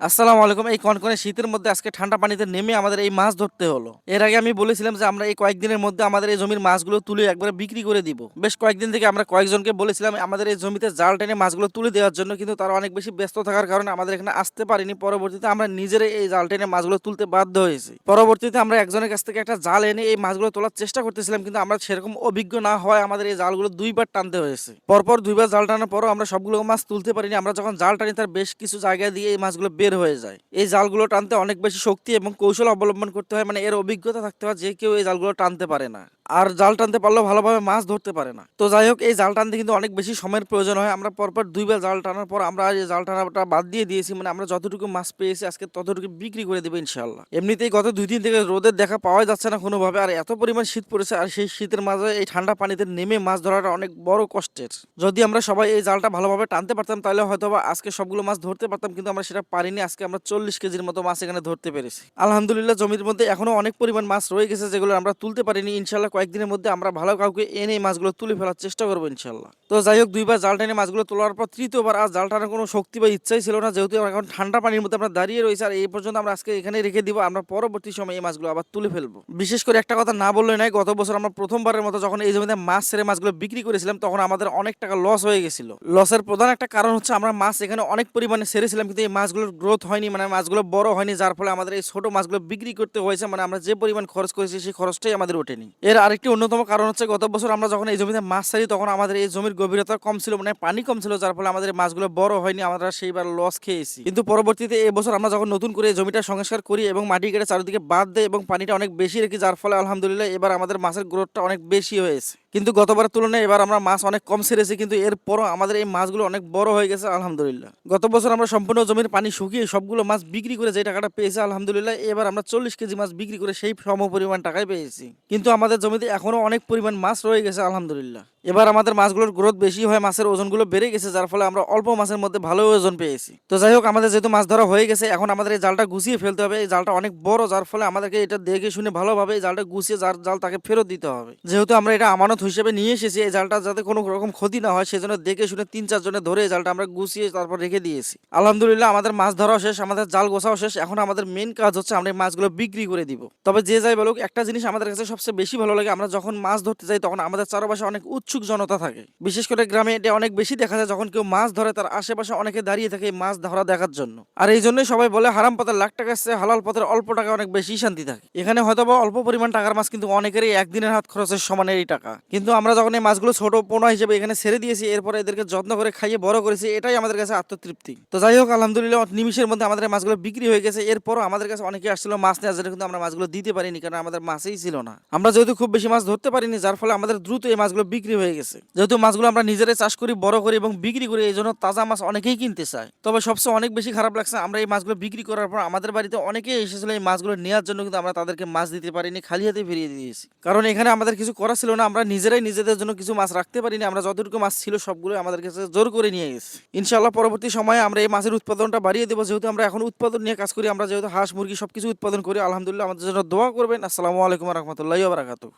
আসসালামু আলাইকুম। এই কনকনে শীতের মধ্যে আজকে ঠান্ডা পানিতে নেমে আমাদের এই মাছ ধরতে হলো। এর আগে আমি বলেছিলাম যে আমরা এই কয়েকদিনের মধ্যে আমাদের এই জমির মাছগুলো তুলে একবারে বিক্রি করে দিব। বেশ কয়েকদিন থেকে আমরা কয়েকজনকে বলেছিলাম আমাদের এই জমিতে জাল টেনে মাছগুলো তুলে দেওয়ার জন্য, কিন্তু তারা অনেক বেশি ব্যস্ত থাকার কারণে আমাদের এখানে আসতে পারেনি। পরবর্তীতে আমরা নিজেরাই এই জাল টেনে মাছগুলো তুলতে বাধ্য হয়েছি। পরবর্তীতে আমরা একজনের কাছ থেকে একটা জাল এনে এই মাছগুলো তোলার চেষ্টা করতেছিলাম, কিন্তু আমরা সেরকম অভিজ্ঞ না হওয়ায় আমাদের এই জালগুলো দুইবার টানতে হয়েছে। পরপর দুইবার জাল টানার পরও আমরা সবগুলো মাছ তুলতে পারিনি। আমরা যখন জাল টানি তার বেশ কিছু জায়গা দিয়ে এই মাছগুলো বের হয়ে যায়। এই জালগুলো টানতে অনেক বেশি শক্তি এবং কৌশল অবলম্বন করতে হয়, মানে এর অভিজ্ঞতা থাকতে হয়। যে কেউ এই জালগুলো টানতে পারে না, আর জাল টানতে পারলেও ভালোভাবে মাছ ধরতে পারে না। তো যাই হোক, এই জাল টানতে কিন্তু অনেক বেশি সময়ের প্রয়োজন হয়। আমরা পরপর দুইবার জাল টানার পর আমরা এই জাল টানাটা বাদ দিয়ে দিয়েছি, মানে আমরা যতটুকু মাছ পেয়েছি আজকে ততটুকু বিক্রি করে দেবো ইনশাল্লাহ। এমনিতেই গত 2 দিন থেকে রোদের দেখা পাওয়া যাচ্ছে না কোনোভাবে, আর এত পরিমাণ শীত পড়েছে, আর সেই শীতের মাঝে এই ঠান্ডা পানিতে নেমে মাছ ধরাটা অনেক বড় কষ্টের। যদি আমরা সবাই এই জালটা ভালোভাবে টানতে পারতাম তাহলে হয়তো বা আজকে সবগুলো মাছ ধরতে পারতাম, কিন্তু আমরা সেটা পারিনি। আজকে আমরা 40 কেজির মতো মাছ এখানে ধরতে পেরেছি আলহামদুলিল্লাহ। জমির মধ্যে এখনো অনেক পরিমাণ মাছ রয়ে গেছে যেগুলো আমরা তুলতে পারিনি। ইনশাল্লাহ কয়েকদিনের মধ্যে আমরা ভালো কাউকে এনে এই মাছগুলো তুলে ফেলার চেষ্টা করবো ইনশাল্লাহ। তো যাই হোক, দুইবার জাল টেনে মাছগুলো তোলার পর তৃতীয়বার আর জাল টানার কোনো শক্তি বা ইচ্ছাই ছিল না, যেহেতু এখন ঠান্ডা পানির মধ্যে আমরা দাঁড়িয়ে রয়েছি। আর এই পর্যন্ত আমরা আজকে এখানে রেখে দিব, আমরা পরবর্তী সময় এই মাছগুলো আবার তুলে ফেলবো। বিশেষ করে একটা কথা না বললে নাই, গত বছর আমরা প্রথমবারের মতো যখন এই জমিতে মাছ ছেড়ে মাছগুলো বিক্রি করেছিলাম তখন আমাদের অনেক টাকা লস হয়ে গেছিল। লসের প্রধান একটা কারণ হচ্ছে আমরা মাছ এখানে অনেক পরিমাণে ছেড়েছিলাম, কিন্তু এই মাছগুলোর গ্রোথ হয়নি, মানে মাছগুলো বড় হয়নি, যার ফলে আমাদের এই ছোট মাছগুলো বিক্রি করতে হয়েছে। মানে আমরা যে পরিমাণ খরচ করেছি সেই খরচটাই আমাদের ওঠেনি। এর আরেকটি অন্যতম কারণ হচ্ছে গত বছর আমরা যখন এই জমিতে মাছ ছাড়ি তখন আমাদের এই জমির গভীরতা কম ছিল, মানে পানি কম ছিল, যার ফলে আমাদের এই মাছগুলো বড় হয়নি, আমরা সেইবার লস খেয়েছি। কিন্তু পরবর্তীতে এই বছর আমরা যখন নতুন করে এই জমিটা সংস্কার করি এবং মাটি কেটে চারিদিকে বাদ দেয় এবং পানিটা অনেক বেশি রেখি, যার ফলে আলহামদুলিল্লাহ এবার আমাদের মাছের গ্রোথটা অনেক বেশি হয়েছে। কিন্তু গতবারের তুলনায় এবার আমরা মাছ অনেক কম ছেড়েছি, কিন্তু এরপরও আমাদের এই মাছগুলো অনেক বড় হয়ে গেছে আলহামদুলিল্লাহ। গত বছর আমরা সম্পূর্ণ জমির পানি শুকিয়ে সবগুলো মাছ বিক্রি করে যে টাকাটা পেয়েছি আলহামদুলিল্লাহ, এবার আমরা 40 কেজি মাছ বিক্রি করে সেই সম পরিমাণ টাকায় পেয়েছি। কিন্তু আমাদের জমিতে এখনো অনেক পরিমাণ মাছ রয়ে গেছে আলহামদুলিল্লাহ। এবার আমাদের মাছগুলোর গ্রোথ বেশি হয়, মাছের ওজনগুলো বেড়ে গেছে, যার ফলে আমরা অল্প মাছের মধ্যে ভালো ওজন পেয়েছি। তো যাই হোক, আমাদের যেহেতু মাছ ধরা হয়ে গেছে এখন আমাদের এই জালটা গুছিয়ে ফেলতে হবে। এই জালটা অনেক বড়, যার ফলে আমাদেরকে এটা দেখে শুনে ভালোভাবে এই জালটা গুছিয়ে যার জাল তাকে ফেরত দিতে হবে। যেহেতু আমরা এটা আমানত হিসেবে নিয়ে এসেছি, এই জালটা যাতে কোনো রকম ক্ষতি না হয় সেজন্য দেখে শুনে 3-4 জনে ধরে এই জালটা আমরা গুছিয়ে তারপর রেখে দিয়েছি আলহামদুলিল্লাহ। আমাদের মাছ ধরাও শেষ, আমাদের জাল গোছাও শেষ। এখন আমাদের মেন কাজ হচ্ছে আমরা এই মাছগুলো বিক্রি করে দিব। তবে যে যাই বলুক, একটা জিনিস আমাদের কাছে সবচেয়ে বেশি ভালো লাগে, আমরা যখন মাছ ধরতে যাই তখন আমাদের চারপাশে অনেক উৎসুক জনতা থাকে। বিশেষ করে গ্রামে এটা অনেক বেশি দেখা যায়, যখন কেউ মাছ ধরে তার আশেপাশে অনেকে দাঁড়িয়ে থাকে এই মাছ ধরা দেখার জন্য। আর এই জন্যই সবাই বলে হারাম পথের লাখ টাকার চেয়ে হালাল পথের অল্প টাকা অনেক বেশি শান্তি থাকে। এখানে হয়তো বা অল্প পরিমাণ টাকার মাছ, কিন্তু অনেকেরই একদিনের হাত খরচের সমানের এই টাকা। কিন্তু আমরা যখন এই মাছগুলো ছোট পোনা হিসেবে এখানে ছেড়ে দিয়েছি, এরপরে এদেরকে যত্ন করে খাইয়ে বড় করেছি, এটাই আমাদের কাছে আত্মতৃপ্তি। তো যাই হোক, আলহামদুলিল্লাহ নিমিষের মধ্যে আমাদের এই মাছগুলো বিক্রি হয়ে গেছে। এরপরও আমাদের কাছে অনেকে আসছিল মাছ নেওয়ার জন্য, কিন্তু আমরা মাছগুলো দিতে পারিনি কারণ আমাদের মাছই ছিল না। আমরা যেহেতু খুব বেশি মাছ ধরতে পারিনি, যার ফলে আমাদের দ্রুত এই মাছগুলো বিক্রি হয়ে গেছে। যেহেতু মাছগুলো আমরা নিজেরাই চাষ করি, বড় করি এবং বিক্রি করি, এই জন্য তাজা মাছ অনেকেই কিনতে চায়। তবে সবচেয়ে অনেক বেশি খারাপ লাগছে, আমরা এই মাছগুলো বিক্রি করার পর আমাদের বাড়িতে অনেকেই এসেছিল এই মাছগুলো নেওয়ার জন্য, কিন্তু আমরা তাদেরকে মাছ দিতে পারিনি, খালি হাতে ফিরিয়ে দিয়েছি। কারণ এখানে আমাদের কিছু করা ছিল না, আমরা নিজেরাই নিজেদের জন্য কিছু মাছ রাখতে পারিনি। আমরা যতটুকু মাছ ছিল সবগুলো আমাদের কাছে জোর করে নিয়ে গেছি। ইনশাআল্লাহ পরবর্তী সময়ে আমরা এই মাছের উৎপাদনটা বাড়িয়ে দেবো, যেহেতু আমরা এখন উৎপাদন নিয়ে কাজ করি। আমরা যেহেতু হাঁস মুরগি সবকিছু উৎপাদন করি আলহামদুলিল্লাহ। আমাদের জন্য দোয়া করবেন। আসসালামু আলাইকুম রহমতুল্লাহি ওয়া বারাকাতুহু।